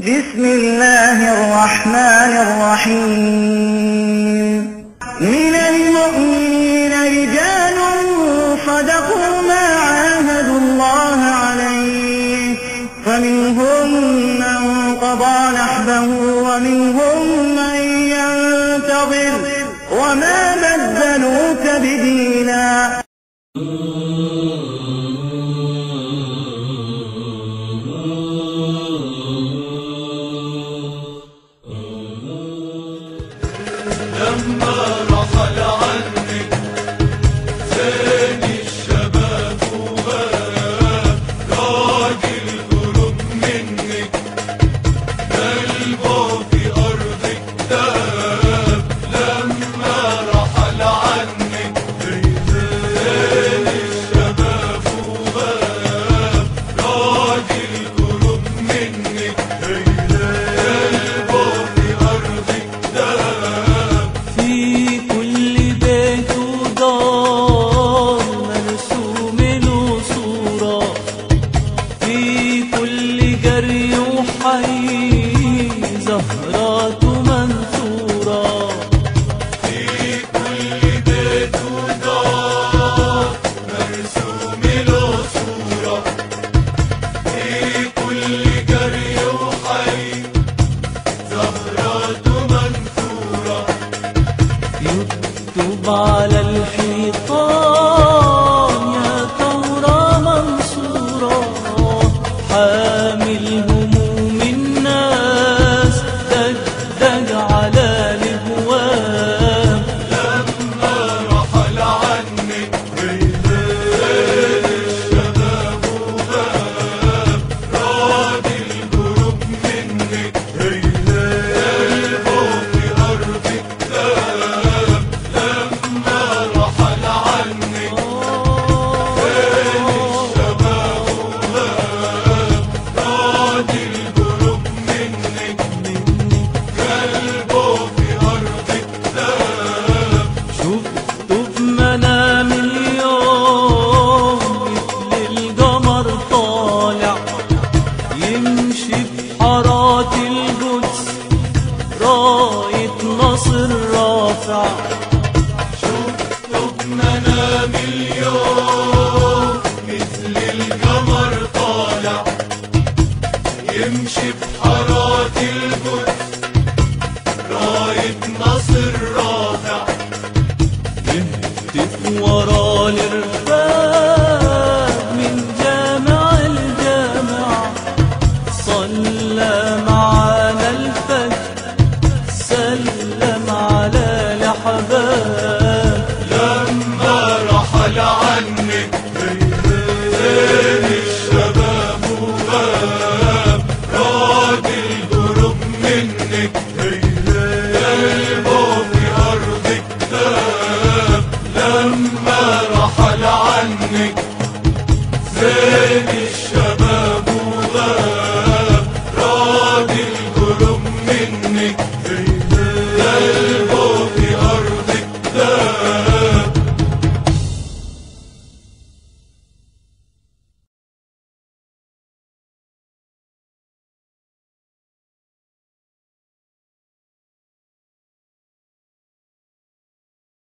بسم الله الرحمن الرحيم. من المؤمنين رجال صدقوا ما عاهدوا الله عليه، فمنهم من قضى نحبه ومنهم من ينتظر وما بدلوا تبديلا. لما رحل عني زين الشباب وغاب، راجل قرب منك قلبه في أرضك داب. لما رحل عني زين الشباب وغاب، راجل قرب منك قلبه في أرضك داب. في كل بيت ودار مرسوم له صورة، في كل جري وحي زهرات منثورة. في كل بيت ودار مرسوم له صورة، في كل جري وحي زهرات منثورة. يكتب على الحيطان يا ثورة منصورة، حامل هموم الناس دغدغ على الابواب. لما رحل عني زين الشباب وغاب، راجل قرب منك قلبه في أرضك داب. لما رحل عني زين الشباب وغاب، راجل قرب منك قلبه في أرضك داب. شفته بمنام اليوم مثل القمر طالع، يمشي بحارات القدس راية نصر رافع. شفته بمنام اليوم مثل القمر طالع، يمشي بحارات القدس راية نصر رافع. يهتف ورا الرفاق من جامع الجامع، صلى معانا الفجر سلم على الأحباب. لما رحل عني زين الشباب وغاب، راجل قرب منك قلبه في أرضك داب. لما رحل عنك زين الشباب